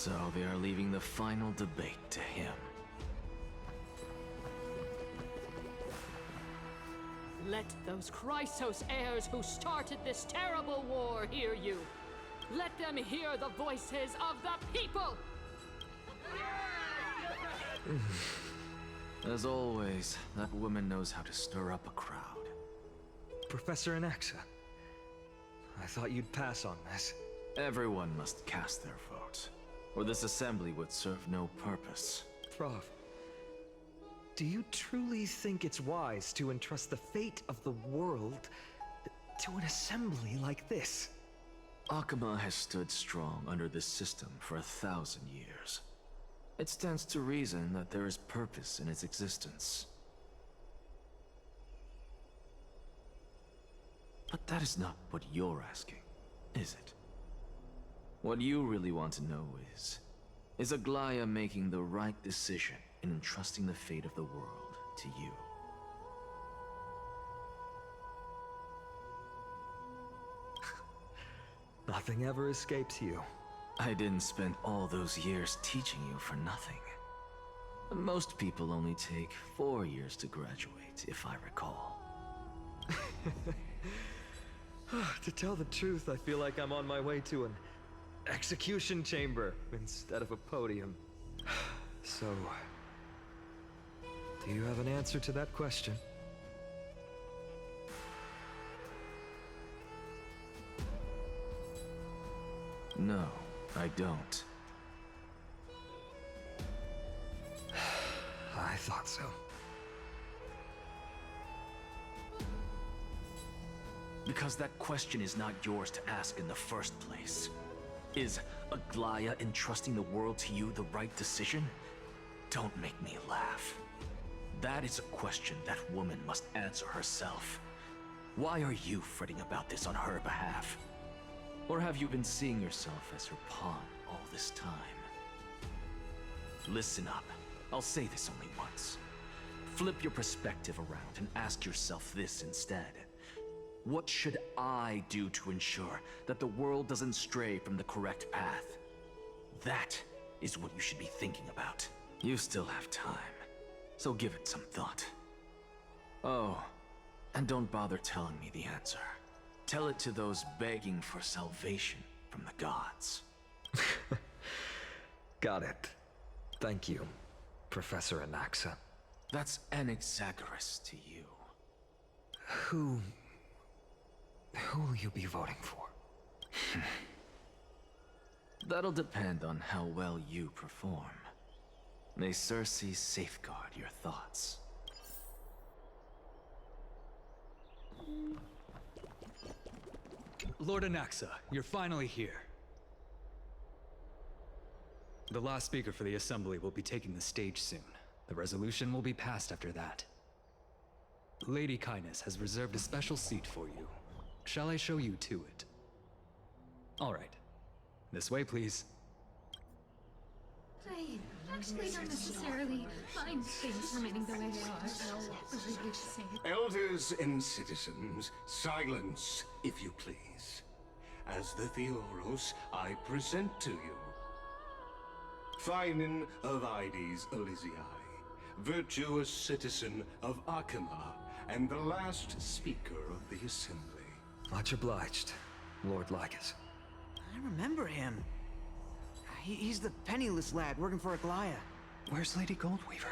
So they are leaving the final debate to him. Let those Chrysos heirs who started this terrible war hear you. Let them hear the voices of the people! As always, that woman knows how to stir up a crowd. Professor Anaxa, I thought you'd pass on this. Everyone must cast their vote, or this assembly would serve no purpose. Prof, do you truly think it's wise to entrust the fate of the world to an assembly like this? Akama has stood strong under this system for 1,000 years. It stands to reason that there is purpose in its existence. But that is not what you're asking, is it? What you really want to know is Aglaya making the right decision in entrusting the fate of the world to you? Nothing ever escapes you. I didn't spend all those years teaching you for nothing. Most people only take 4 years to graduate, if I recall. To tell the truth, I feel like I'm on my way to an execution chamber instead of a podium. So, do you have an answer to that question? No, I don't. I thought so. Because that question is not yours to ask in the first place. Is Aglaya entrusting the world to you the right decision? Don't make me laugh. That is a question that woman must answer herself. Why are you fretting about this on her behalf? Or have you been seeing yourself as her pawn all this time? Listen up. I'll say this only once. Flip your perspective around and ask yourself this instead. What should I do to ensure that the world doesn't stray from the correct path? That is what you should be thinking about. You still have time, so give it some thought. Oh, and don't bother telling me the answer. Tell it to those begging for salvation from the gods. Got it. Thank you, Professor Anaxa. That's Anaxagoras to you. Who will you be voting for? That'll depend on how well you perform. May Circe safeguard your thoughts. Lord Anaxa, you're finally here. The last speaker for the assembly will be taking the stage soon. The resolution will be passed after that. Lady Kindness has reserved a special seat for you. Shall I show you to it? All right. This way, please. I actually don't necessarily mind things remaining the way they are. Really say it. Elders and citizens, silence, if you please. As the Theoros, I present to you Phinin of Ides Elysiae, virtuous citizen of Akama, and the last speaker of the assembly. Much obliged, Lord Lygus. I remember him. He's the penniless lad working for Aglaya. Where's Lady Goldweaver?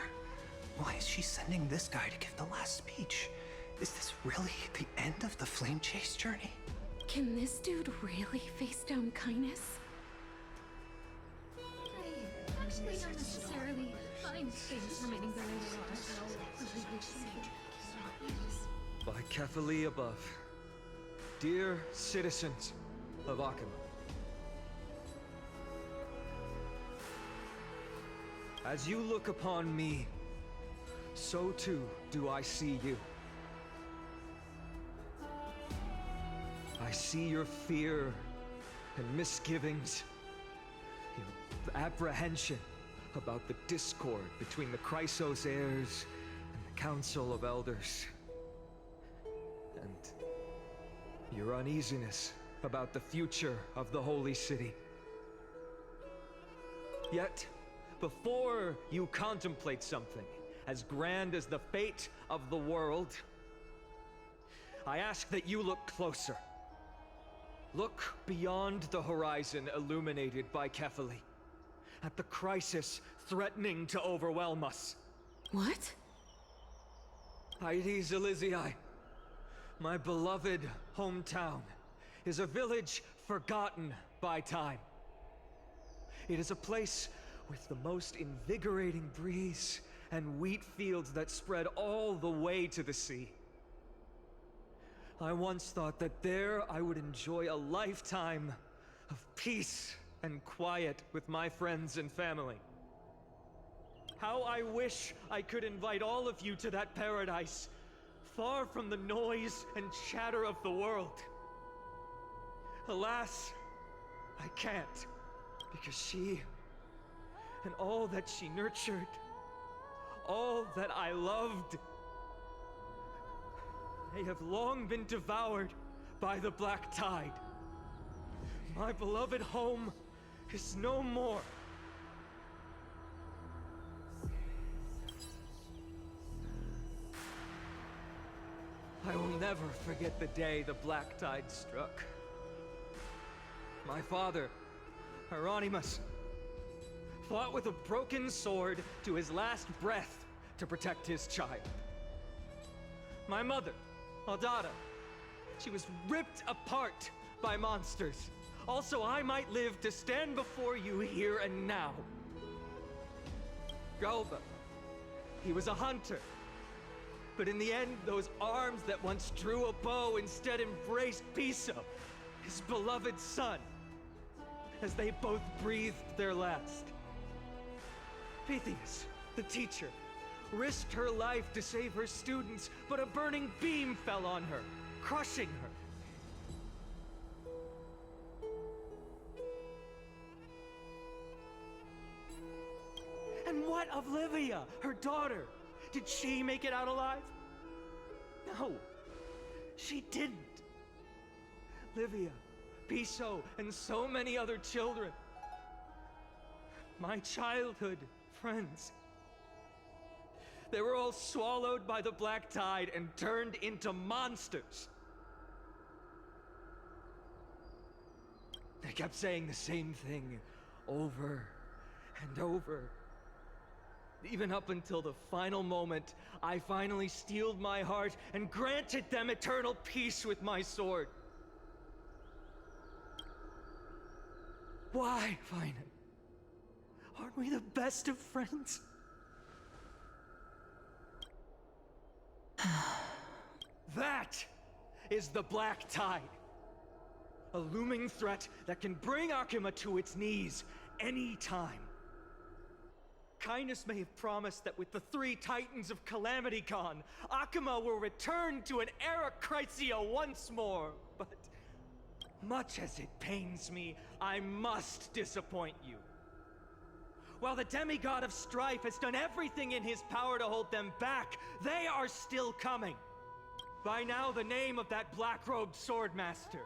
Why is she sending this guy to give the last speech? Is this really the end of the Flame Chase journey? Can this dude really face down kindness? I actually don't necessarily mind things remaining the way they are. Really say it. By Kephali above, dear citizens of Akama, as you look upon me, so too do I see you. I see your fear and misgivings, your apprehension about the discord between the Chrysos heirs and the Council of Elders, and your uneasiness about the future of the Holy City. Yet, before you contemplate something as grand as the fate of the world, I ask that you look closer. Look beyond the horizon illuminated by Kephali, at the crisis threatening to overwhelm us. What? Eris Elysiae, my beloved hometown, is a village forgotten by time. It is a place with the most invigorating breeze and wheat fields that spread all the way to the sea. I once thought that there I would enjoy a lifetime of peace and quiet with my friends and family. How I wish I could invite all of you to that paradise, far from the noise and chatter of the world. Alas, I can't, because she and all that she nurtured, all that I loved, they have long been devoured by the black tide. My beloved home is no more. I will never forget the day the black tide struck. My father, Hieronymus, fought with a broken sword to his last breath to protect his child. My mother, Aldada, she was ripped apart by monsters. Also, I might live to stand before you here and now. Galba, he was a hunter. But in the end, those arms that once drew a bow instead embraced Piso, his beloved son, as they both breathed their last. Pythias, the teacher, risked her life to save her students, but a burning beam fell on her, crushing her. And what of Livia, her daughter? Did she make it out alive? No, she didn't. Livia, Piso, and so many other children. My childhood friends. They were all swallowed by the black tide and turned into monsters. They kept saying the same thing over and over. Even up until the final moment, I finally steeled my heart and granted them eternal peace with my sword. Why, Finan? Aren't we the best of friends? That is the black tide. A looming threat that can bring Akima to its knees any time. Kindness may have promised that with the 3 titans of Calamity gone, Akima will return to an era Chrysia once more, but much as it pains me, I must disappoint you. While the demigod of strife has done everything in his power to hold them back, they are still coming. By now, the name of that black-robed swordmaster,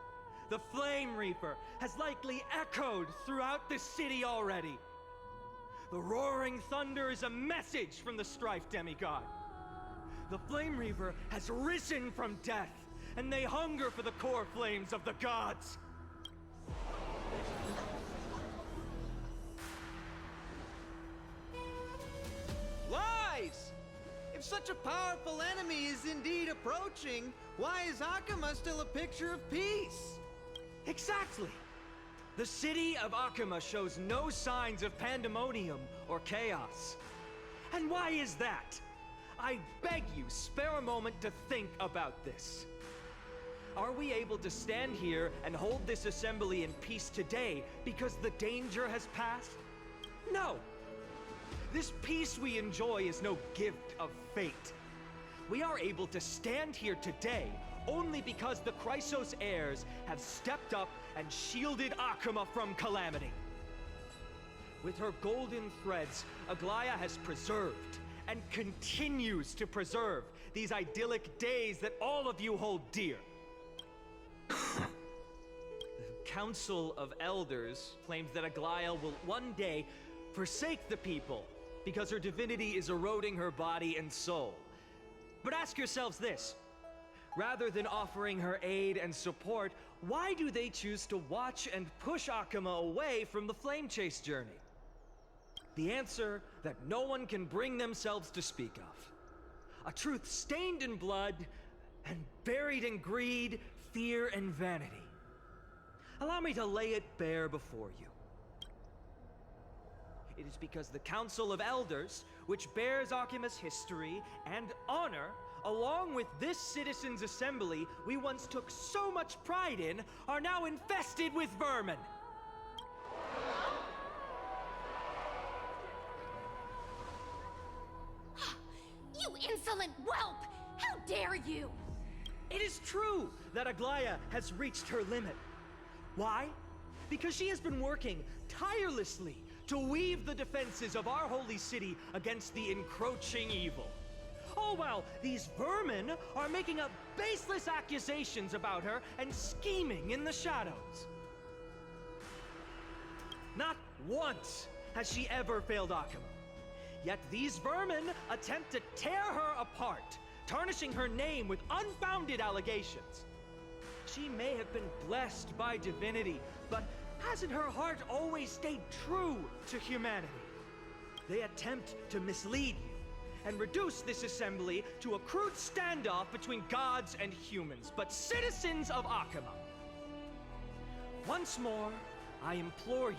the Flame Reaper, has likely echoed throughout the city already. The roaring thunder is a message from the strife demigod. The Flame Reaper has risen from death, and they hunger for the core flames of the gods. Lies! If such a powerful enemy is indeed approaching, why is Akima still a picture of peace? Exactly! The city of Akima shows no signs of pandemonium or chaos. And why is that? I beg you, spare a moment to think about this. Are we able to stand here and hold this assembly in peace today because the danger has passed? No! This peace we enjoy is no gift of fate. We are able to stand here today only because the Chrysos heirs have stepped up and shielded Akima from calamity. With her golden threads, Aglaia has preserved and continues to preserve these idyllic days that all of you hold dear. The Council of Elders claims that Aglaia will one day forsake the people, because her divinity is eroding her body and soul. But ask yourselves this. Rather than offering her aid and support, why do they choose to watch and push Akama away from the flame chase journey? The answer that no one can bring themselves to speak of. A truth stained in blood and buried in greed, fear, and vanity. Allow me to lay it bare before you. It is because the Council of Elders, which bears Akima's history and honor, along with this citizens' assembly we once took so much pride in, are now infested with vermin. You insolent whelp! How dare you! It is true that Aglaya has reached her limit. Why? Because she has been working tirelessly to weave the defenses of our holy city against the encroaching evil. All while these vermin are making up baseless accusations about her and scheming in the shadows. Not once has she ever failed Akama. Yet these vermin attempt to tear her apart, tarnishing her name with unfounded allegations. She may have been blessed by divinity, but hasn't her heart always stayed true to humanity? They attempt to mislead you and reduce this assembly to a crude standoff between gods and humans, but citizens of Akama. Once more, I implore you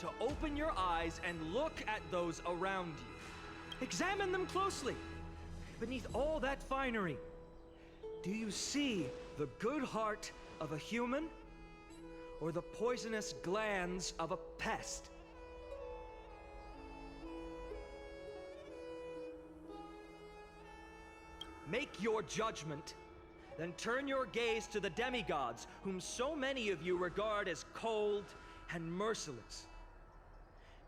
to open your eyes and look at those around you. Examine them closely. Beneath all that finery, do you see the good heart of a human or the poisonous glands of a pest? Make your judgment, then turn your gaze to the demigods, whom so many of you regard as cold and merciless.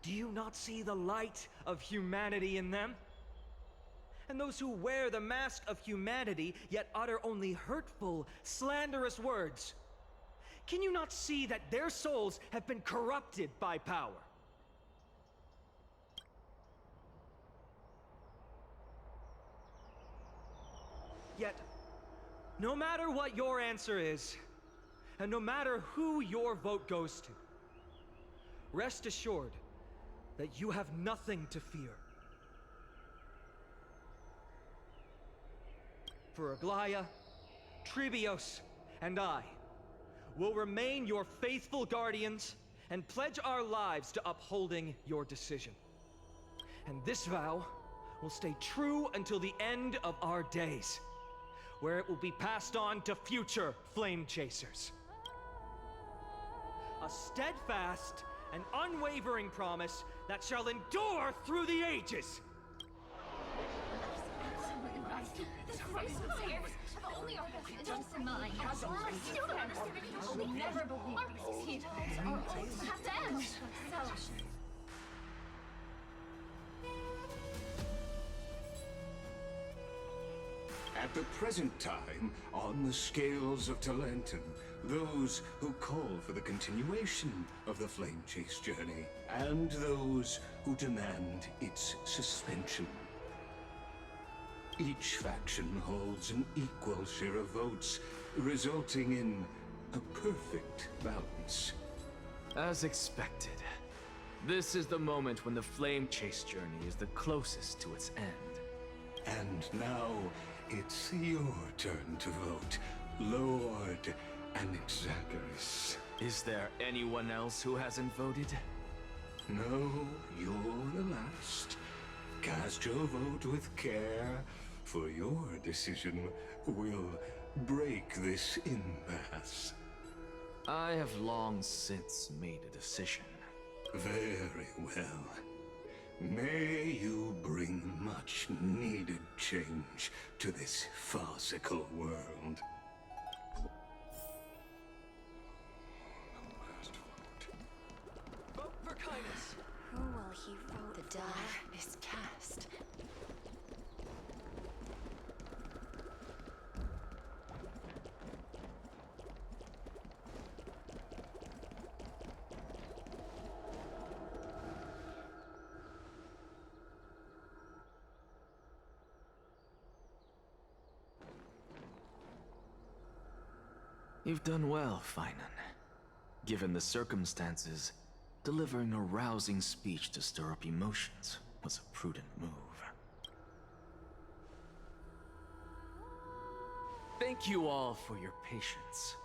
Do you not see the light of humanity in them? And those who wear the mask of humanity, yet utter only hurtful, slanderous words. Can you not see that their souls have been corrupted by power? Yet, no matter what your answer is, and no matter who your vote goes to, rest assured that you have nothing to fear. For Aglaya, Tribios, and I will remain your faithful guardians and pledge our lives to upholding your decision. And this vow will stay true until the end of our days, where it will be passed on to future flame chasers. A steadfast and unwavering promise that shall endure through the ages. This Christ if only our don't mind. I still don't understand. I will never believe these heat homes are always have to end. At the present time, on the scales of Talentum, those who call for the continuation of the flame chase journey, and those who demand its suspension. Each faction holds an equal share of votes, resulting in a perfect balance. As expected, this is the moment when the flame chase journey is the closest to its end. And now, it's your turn to vote, Lord Anaxa. Is there anyone else who hasn't voted? No, you're the last. Cast your vote with care, for your decision will break this impasse. I have long since made a decision. Very well. May you bring much needed change to this farcical world. Vote for kindness. Who will he vote? The die is cast. You've done well, Finan. Given the circumstances, delivering a rousing speech to stir up emotions was a prudent move. Thank you all for your patience.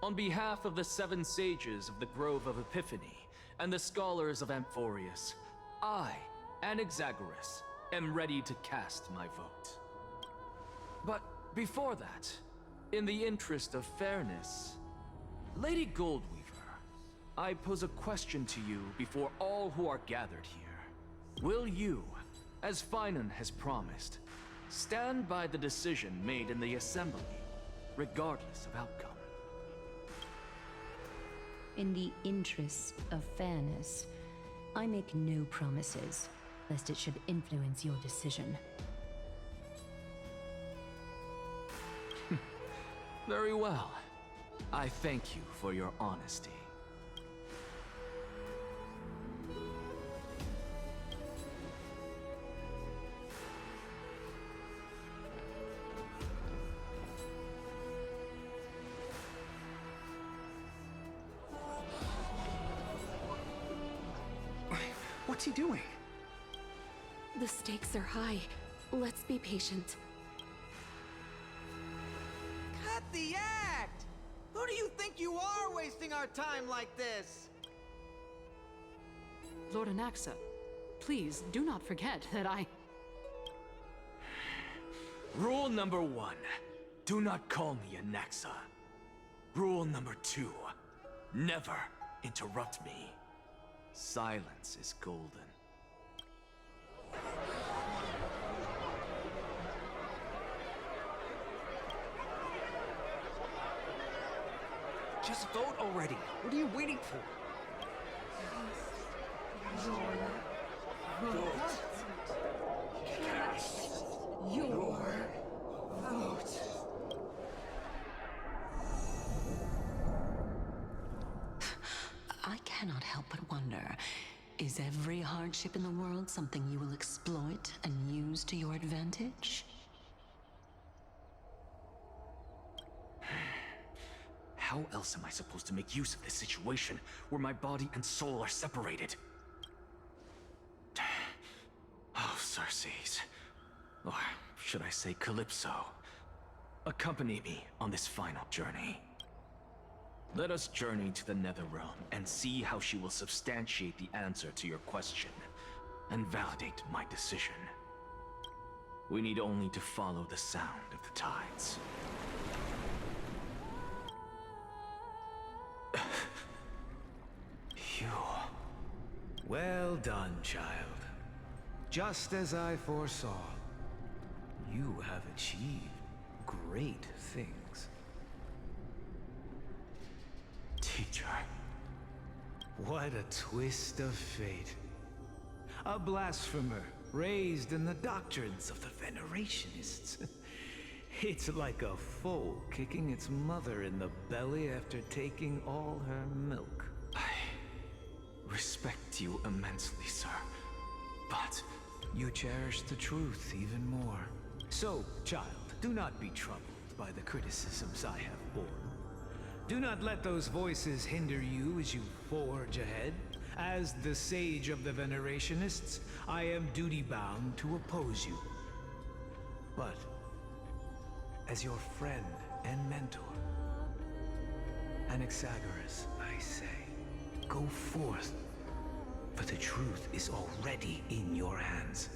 On behalf of the 7 sages of the Grove of Epiphany and the scholars of Amphorius, I, Anaxagoras, am ready to cast my vote. But before that, in the interest of fairness, Lady Goldweaver, I pose a question to you before all who are gathered here. Will you, as Finan has promised, stand by the decision made in the Assembly, regardless of outcome? In the interest of fairness, I make no promises, lest it should influence your decision. Very well. I thank you for your honesty. What's he doing? The stakes are high. Let's be patient. Cut the act! Who do you think you are wasting our time like this? Lord Anaxa, please do not forget that I... Rule number 1. Do not call me Anaxa. Rule number 2. Never interrupt me. Silence is golden. Just vote already. What are you waiting for? I cannot help but wonder, is every hardship in the world something you will exploit and use to your advantage? How else am I supposed to make use of this situation where my body and soul are separated? Oh, Circes. Or should I say Calypso? Accompany me on this final journey. Let us journey to the Netherrealm and see how she will substantiate the answer to your question and validate my decision. We need only to follow the sound of the tides. You. Well done, child. Just as I foresaw, you have achieved great things. Teacher. What a twist of fate. A blasphemer raised in the doctrines of the Venerationists. It's like a foal kicking its mother in the belly after taking all her milk. I respect you immensely, sir, but you cherish the truth even more. So, child, do not be troubled by the criticisms I have borne. Do not let those voices hinder you as you forge ahead. As the sage of the Venerationists, I am duty-bound to oppose you. But as your friend and mentor, Anaxagoras, I say, go forth, for the truth is already in your hands.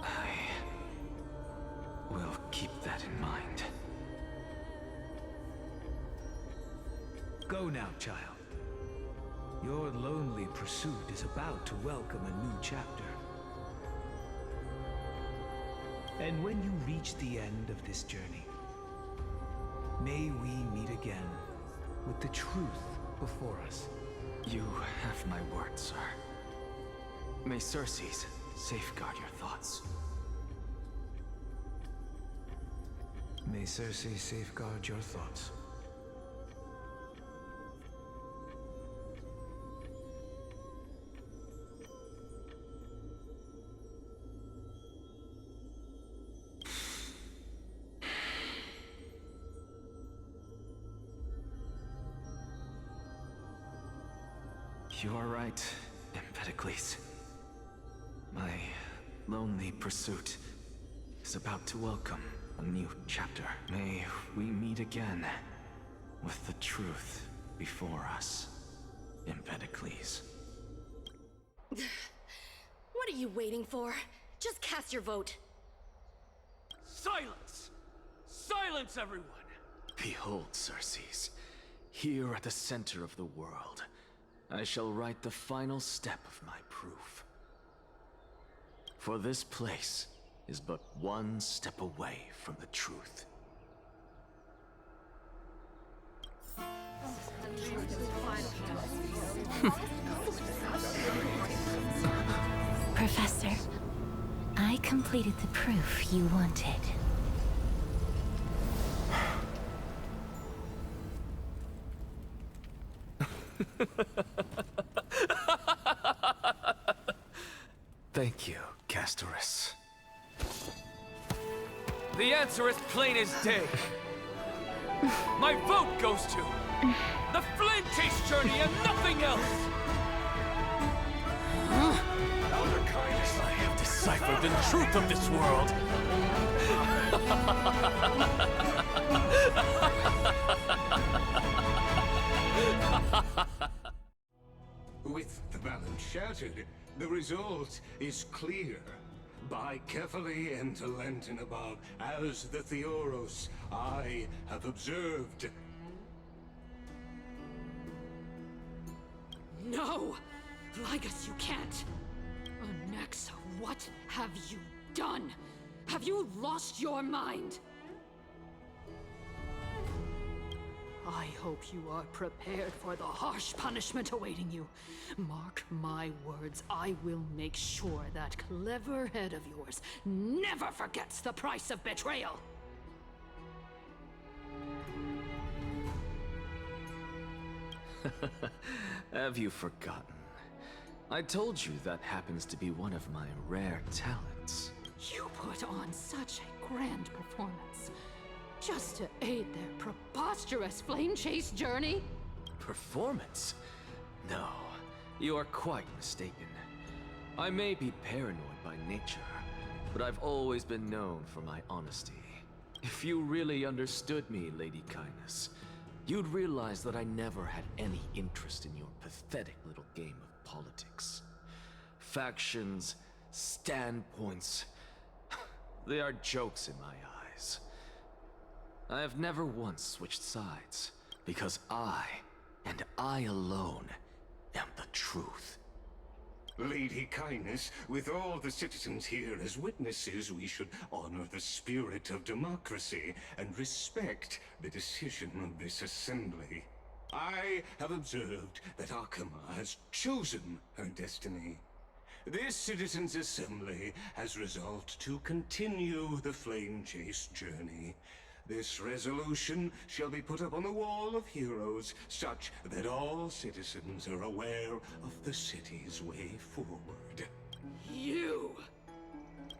I will keep that in mind. Go now, child. Your lonely pursuit is about to welcome a new chapter. And when you reach the end of this journey, may we meet again with the truth before us. You have my word, sir. May Circes safeguard your thoughts. May Circes safeguard your thoughts. You are right, Empedocles. My lonely pursuit is about to welcome a new chapter. May we meet again with the truth before us, Empedocles. What are you waiting for? Just cast your vote. Silence! Silence, everyone! Behold, Circes, here at the center of the world, I shall write the final step of my proof. For this place is but one step away from the truth. Professor, I completed the proof you wanted. Thank you, Castorus. The answer is plain as day. My vote goes to the flame chase journey and nothing else! Elder Kindness, I have deciphered the truth of this world. With the balance shattered, the result is clear. By carefully enter Lenten above, as the Theoros I have observed. No! Lygus, you can't! Anaxa, what have you done? Have you lost your mind? I hope you are prepared for the harsh punishment awaiting you. Mark my words, I will make sure that clever head of yours never forgets the price of betrayal. Have you forgotten? I told you that happens to be one of my rare talents. You put on such a grand performance, just to aid their preposterous flame chase journey? Performance? No, you are quite mistaken. I may be paranoid by nature, but I've always been known for my honesty. If you really understood me, Lady Kindness, you'd realize that I never had any interest in your pathetic little game of politics. Factions, standpoints, they are jokes in my eyes. I have never once switched sides, because I, and I alone, am the truth. Lady Kindness, with all the citizens here as witnesses, we should honor the spirit of democracy and respect the decision of this assembly. I have observed that Akama has chosen her destiny. This citizens' assembly has resolved to continue the flame chase journey. This resolution shall be put up on the wall of heroes, such that all citizens are aware of the city's way forward. You!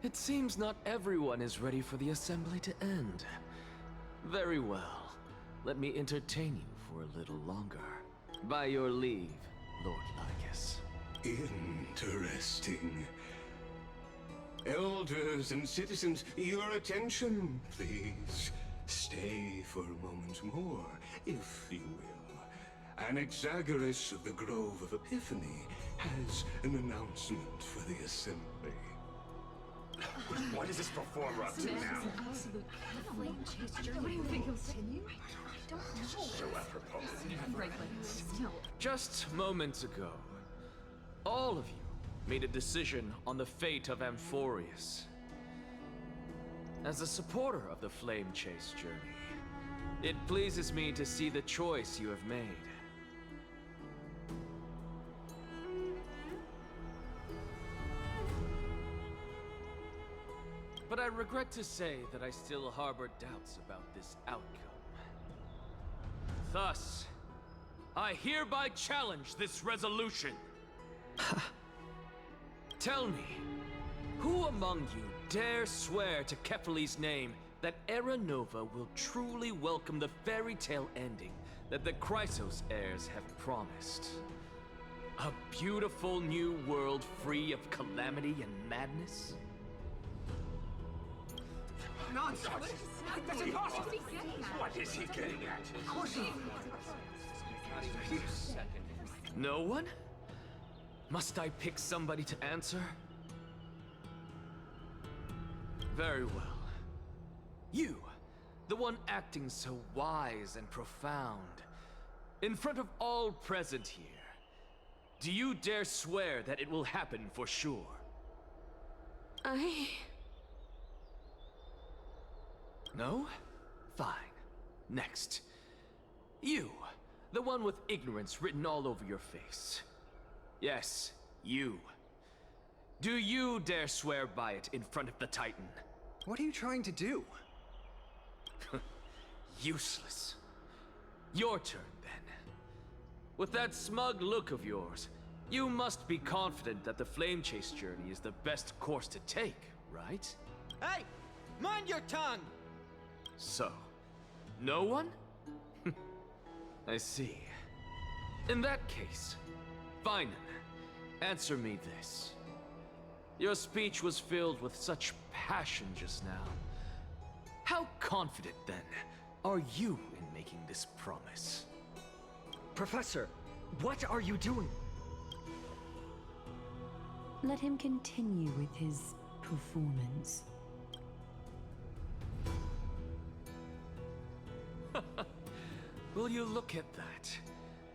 It seems not everyone is ready for the assembly to end. Very well. Let me entertain you for a little longer. By your leave, Lord Lygus. Interesting. Elders and citizens, your attention, please. Stay for a moment more, if you will. Anaxagoras of the Grove of Epiphany has an announcement for the assembly. What is this performer up to now? What do you think he'll continue? I don't know. So apropos. Just moments ago, all of you made a decision on the fate of Amphorius. As a supporter of the Flame Chase journey, it pleases me to see the choice you have made. But I regret to say that I still harbor doubts about this outcome. Thus, I hereby challenge this resolution. Tell me, who among you dare swear to Kephales's name that Era Nova will truly welcome the fairy tale ending that the Chrysos heirs have promised? A beautiful new world free of calamity and madness? Nonsense! That's impossible! What is he getting at? No one? Must I pick somebody to answer? Very well. You, the one acting so wise and profound, in front of all present here, do you dare swear that it will happen for sure? No? Fine. Next. You, the one with ignorance written all over your face. Yes, you. Do you dare swear by it in front of the Titan? What are you trying to do? Useless. Your turn, then. With that smug look of yours, you must be confident that the flame chase journey is the best course to take, right? Hey! Mind your tongue! So, no one? I see. In that case, Finan, answer me this. Your speech was filled with such passion just now. How confident, then, are you in making this promise? Professor, what are you doing? Let him continue with his performance. Will you look at that?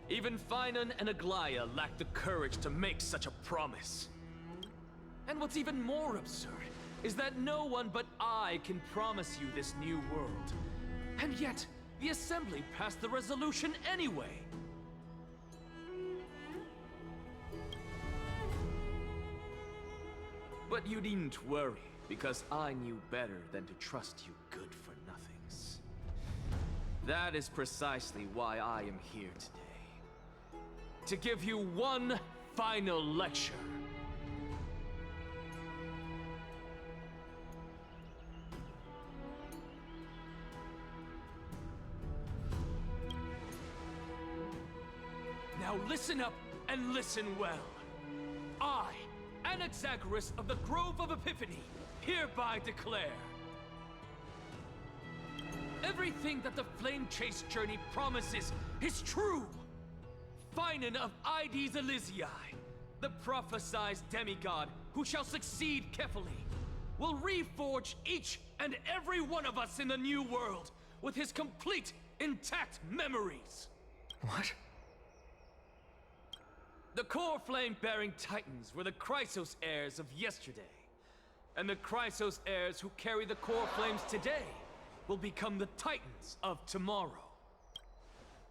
Even Finan and Aglaya lack the courage to make such a promise. And what's even more absurd is that no one but I can promise you this new world. And yet, the Assembly passed the resolution anyway. But you needn't worry, because I knew better than to trust you good-for-nothings. That is precisely why I am here today. To give you one final lecture. Now listen up and listen well. I, Anaxagoras of the Grove of Epiphany, hereby declare everything that the Flame Chase journey promises is true. Finan of Ides Elysiae, the prophesied demigod who shall succeed Kefali, will reforge each and every one of us in the new world with his complete, intact memories. What? The core flame-bearing titans were the Chrysos heirs of yesterday. And the Chrysos heirs who carry the core flames today will become the titans of tomorrow.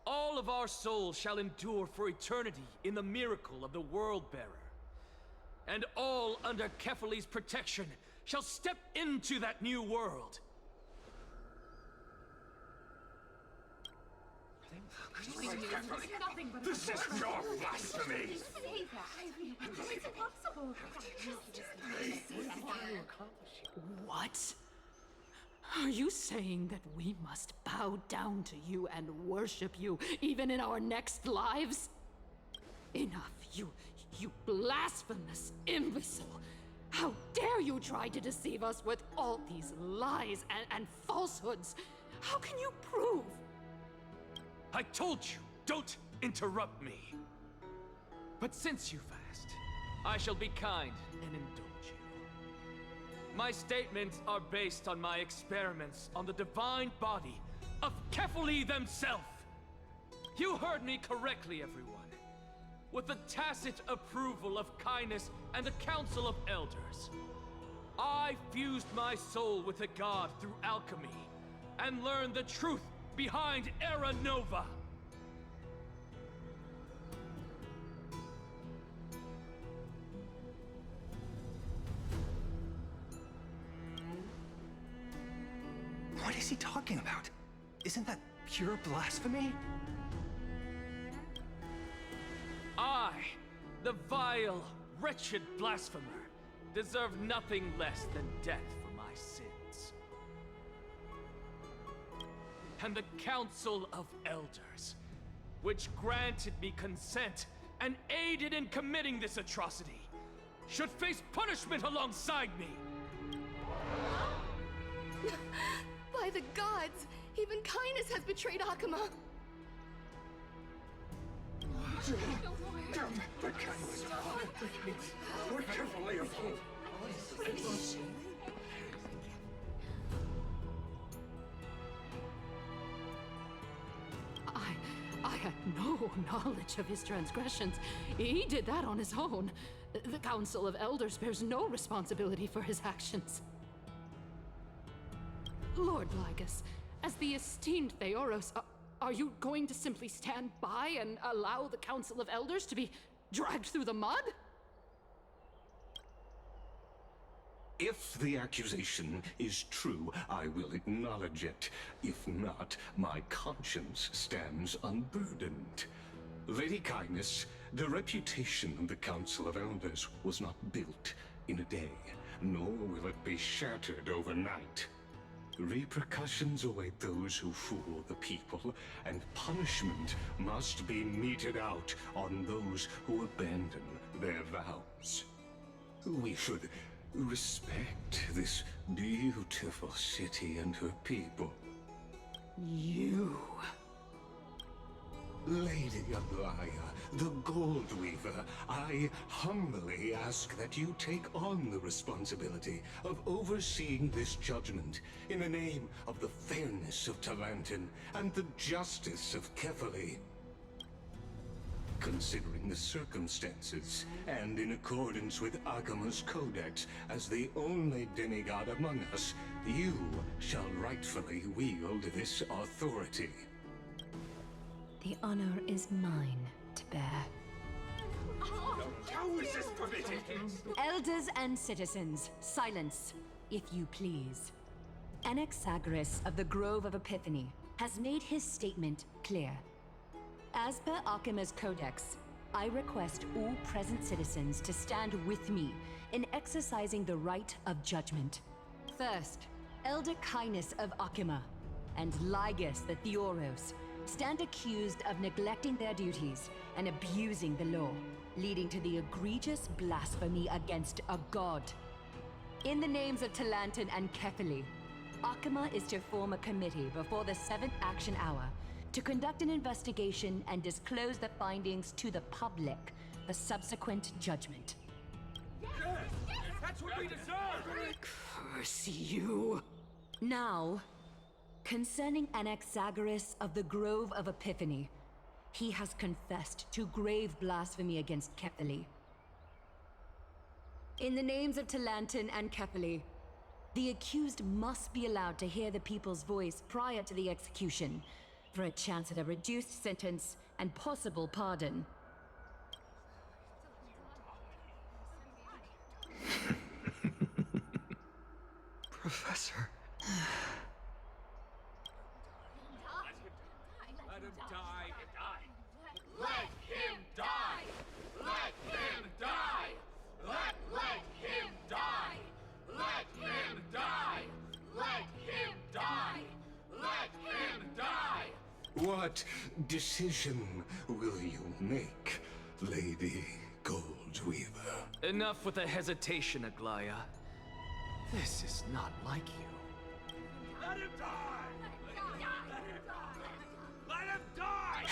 All of our souls shall endure for eternity in the miracle of the World-Bearer. And all under Kefali's protection shall step into that new world. This is pure blasphemy! It's impossible. What? Are you saying that we must bow down to you and worship you, even in our next lives? Enough, you blasphemous imbecile! How dare you try to deceive us with all these lies and falsehoods? How can you prove? I told you, don't interrupt me. But since you've asked, I shall be kind and indulge you. My statements are based on my experiments on the divine body of Kefali themselves. You heard me correctly, everyone. With the tacit approval of Kindness and the Council of Elders, I fused my soul with a god through alchemy and learned the truth behind Era Nova. What is he talking about? Isn't that pure blasphemy? I, the vile, wretched blasphemer, deserve nothing less than death for my sins. And the Council of Elders, which granted me consent and aided in committing this atrocity should face punishment alongside me. By the gods, even kindness has betrayed Akuma. We're carefully afloat. I had no knowledge of his transgressions. He did that on his own. The Council of Elders bears no responsibility for his actions. Lord Lygus, as the esteemed Theoros, are you going to simply stand by and allow the Council of Elders to be dragged through the mud? If the accusation is true, I will acknowledge it. If not, my conscience stands unburdened. Lady Kindness, the reputation of the Council of Elders was not built in a day, nor will it be shattered overnight. Repercussions await those who fool the people, and punishment must be meted out on those who abandon their vows. We should respect this beautiful city and her people. You... Lady Aglaya, the Gold Weaver, I humbly ask that you take on the responsibility of overseeing this judgment in the name of the fairness of Talantin and the justice of Kefali. Considering the circumstances, and in accordance with Akuma's codex as the only demigod among us, you shall rightfully wield this authority. The honor is mine to bear. How is this permitted? Elders and citizens, silence, if you please. Anaxagoras of the Grove of Epiphany has made his statement clear. As per Akuma's codex, I request all present citizens to stand with me in exercising the right of judgment. First, Elder Kindness of Akuma and Lygus the Theoros stand accused of neglecting their duties and abusing the law, leading to the egregious blasphemy against a god. In the names of Talantin and Kefali, Akuma is to form a committee before the 7th action hour to conduct an investigation and disclose the findings to the public for subsequent judgment. Yes! That's what we deserve! Curse you! Now, concerning Anaxagoras of the Grove of Epiphany, he has confessed to grave blasphemy against Kefali. In the names of Talantin and Kefali, the accused must be allowed to hear the people's voice prior to the execution, for a chance at a reduced sentence and possible pardon. Professor. Let him die. Let him die! Let him die! Let him die! Let him die! Let him die! Let him die! What decision will you make, Lady Goldweaver? Enough with the hesitation, Aglaya. This is not like you. Let him die! Let him die! Let him die!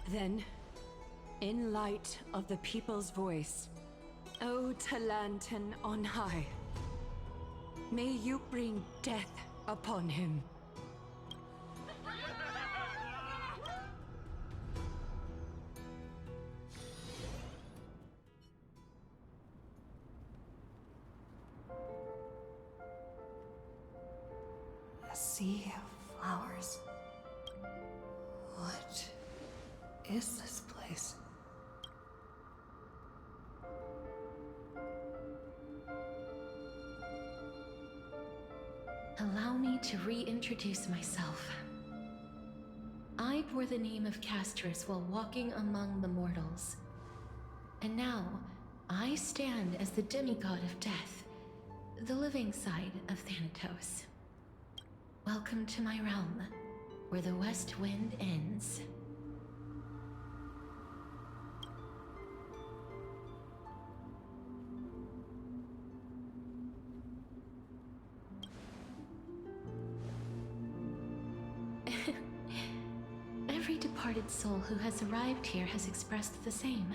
Then, in light of the people's voice, O Talantin on high, may you bring death upon him. A sea of flowers. What is this place? Allow me to reintroduce myself. I bore the name of Castris while walking among the mortals. And now, I stand as the demigod of death, the living side of Thanatos. Welcome to my realm, where the west wind ends. departed soul who has arrived here has expressed the same.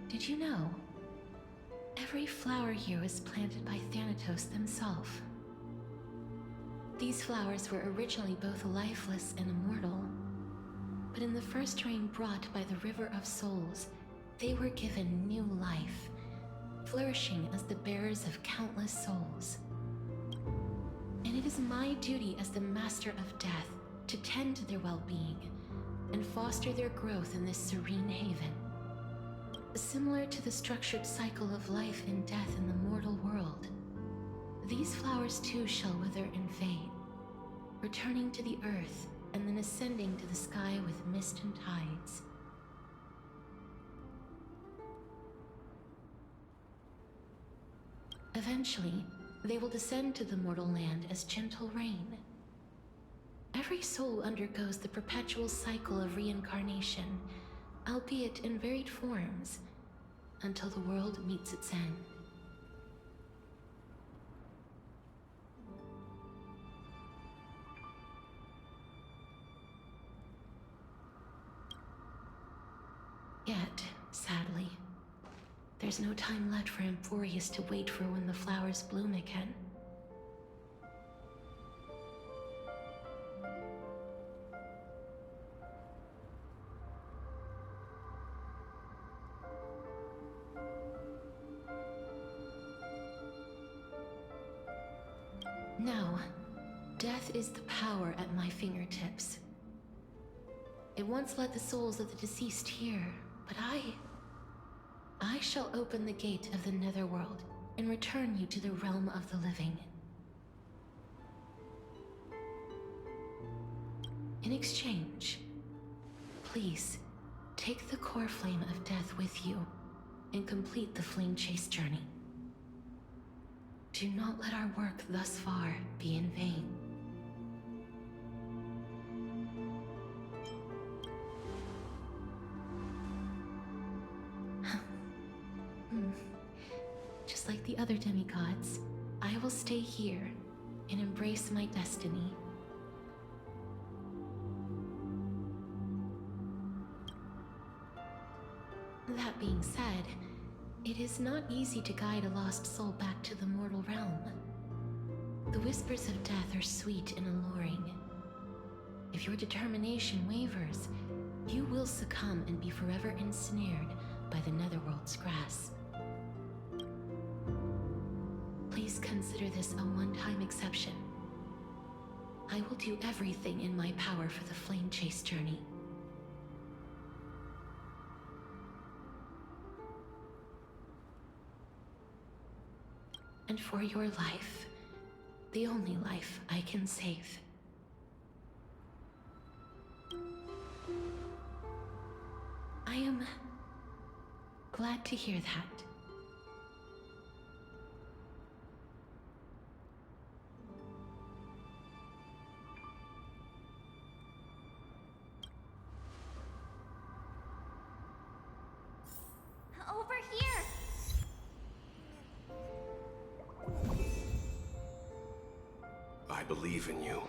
Did you know? Every flower here was planted by Thanatos themselves. These flowers were originally both lifeless and immortal, but in the first rain brought by the River of Souls, they were given new life, flourishing as the bearers of countless souls. And it is my duty as the Master of Death to tend to their well-being and foster their growth in this serene haven. Similar to the structured cycle of life and death in the mortal world, these flowers too shall wither and fade, returning to the earth and then ascending to the sky with mist and tides. Eventually, they will descend to the mortal land as gentle rain. Every soul undergoes the perpetual cycle of reincarnation, albeit in varied forms, until the world meets its end. Yet, sadly, there's no time left for Amphorius to wait for when the flowers bloom again. Now, death is the power at my fingertips. It once led the souls of the deceased here, but I shall open the gate of the netherworld and return you to the realm of the living. In exchange, please take the core flame of death with you and complete the flame chase journey. Do not let our work thus far be in vain. Just like the other demigods, I will stay here and embrace my destiny. That being said, it is not easy to guide a lost soul back to the mortal realm. The whispers of death are sweet and alluring. If your determination wavers, you will succumb and be forever ensnared by the netherworld's grasp. Please consider this a one-time exception. I will do everything in my power for the flame chase journey. And for your life, the only life I can save. I am glad to hear that. Over here! I believe in you.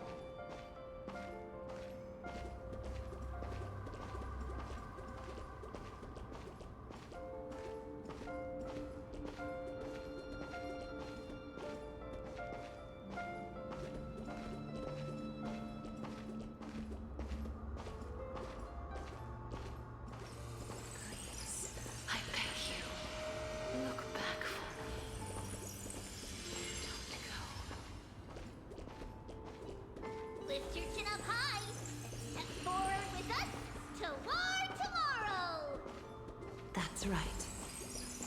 I beg you, look back for me. Don't go. Lift your chin up high and step forward with us toward tomorrow! That's right.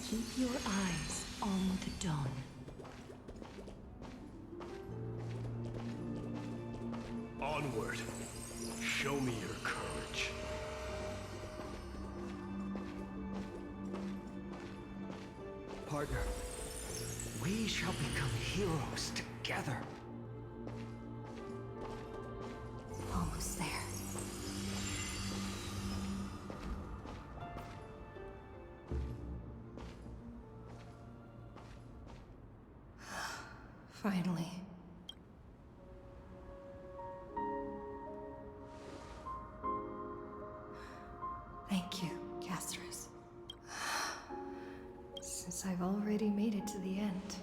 Keep your eyes on the dawn. Onward. Show me your courage. Partner, we shall become heroes together. Almost there. Finally. since I've already made it to the end.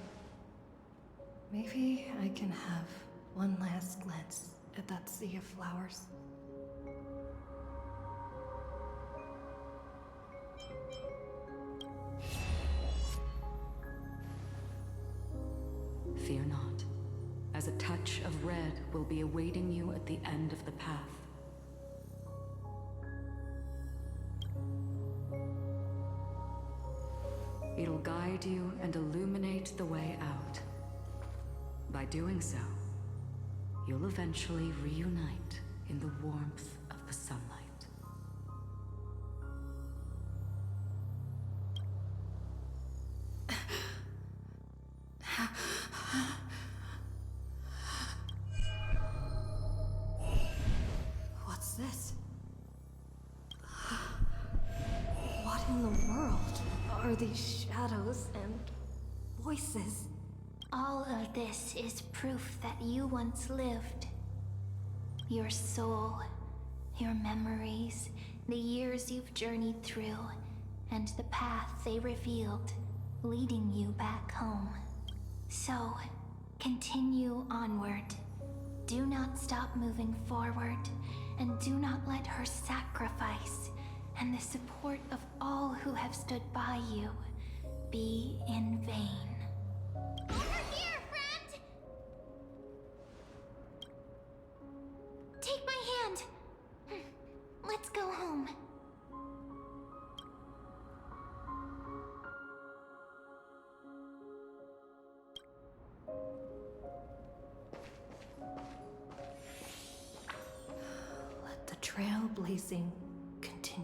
Maybe I can have one last glance at that sea of flowers. Fear not, as a touch of red will be awaiting you at the end of the path. It'll guide you and illuminate the way out. By doing so, you'll eventually reunite in the warmth of the sunlight. What's this? What in the world are these shadows and voices? All of this is proof that you once lived. Your soul, your memories, the years you've journeyed through, and the path they revealed, leading you back home. So, continue onward. Do not stop moving forward, and do not let her sacrifice and the support of all who have stood by you be in vain. Over here, friend! Take my hand. Let's go home. Let the trailblazing continue.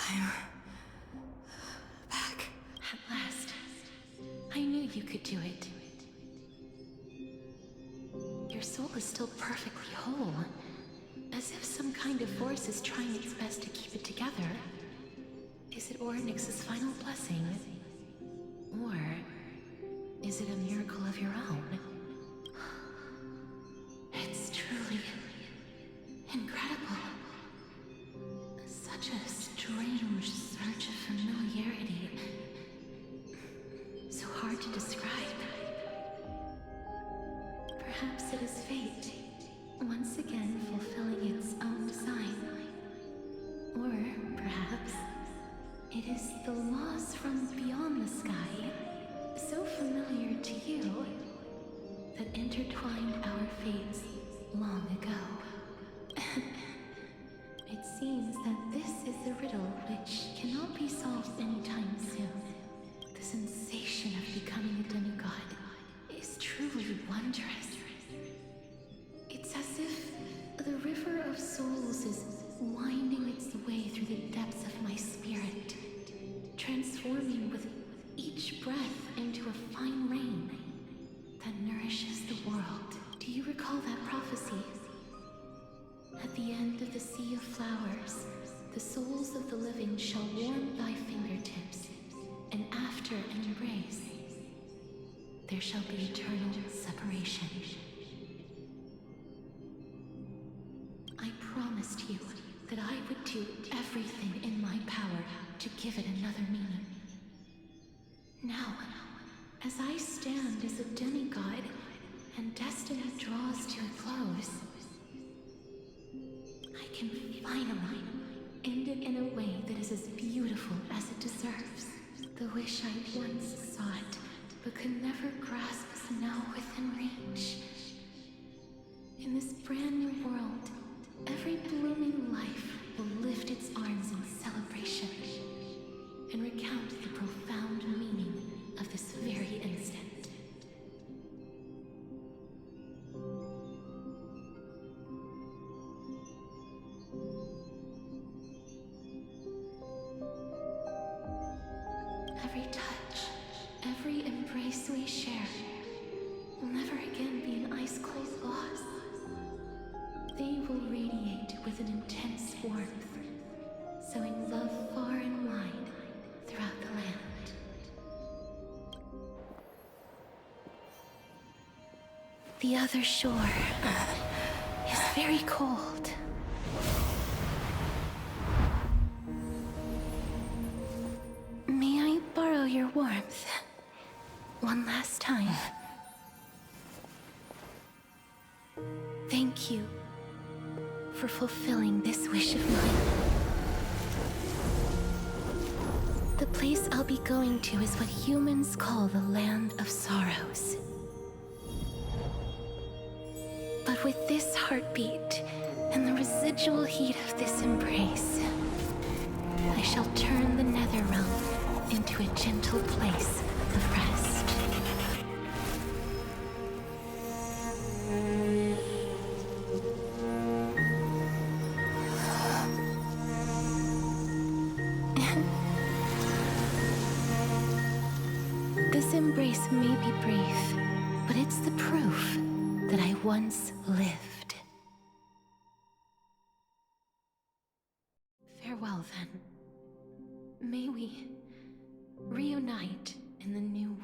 I'm back. At last. I knew you could do it. Your soul is still perfectly whole. As if some kind of force is trying its best to keep it together. Is it Ornyx's final blessing? Or is it a miracle of your own? It's truly incredible. Such a strange surge of familiarity. So hard to describe. Perhaps it is fate, once again fulfilling its own design. Or perhaps it is the laws from beyond the sky, so familiar to you, that intertwined our fates long ago. It seems that this is the riddle which cannot be solved anytime soon. The sensation of becoming a demigod is truly wondrous. It's as if the river of souls is winding its way through the depths of my spirit, transforming with each breath into a fine rain that nourishes the world. Do you recall that prophecy? At the end of the sea of flowers, the souls of the living shall warm thy fingertips, and after an embrace, there shall be eternal separation. I promised you that I would do everything in my power to give it another meaning. Now, as I stand as a demigod, and destiny draws to a close, I can finally end it in a way that is as beautiful as it deserves. The wish I once sought, but could never grasp, is now within reach. In this brand new world, every blooming life will lift its arms in celebration and recount the profound meaning of this very instant. Every touch, every embrace we share will never again be an ice-cold loss. They will radiate with an intense warmth, sowing love far and wide throughout the land. The other shore very cold. May I borrow your warmth? One last time. Thank you for fulfilling this wish of mine. The place I'll be going to is what humans call the Land of Sorrows. But with this heartbeat and the residual heat of this embrace, I shall turn the Netherrealm into a gentle place of rest. This embrace may be brief, but it's the proof that I once lived. Farewell, then. May we reunite in the new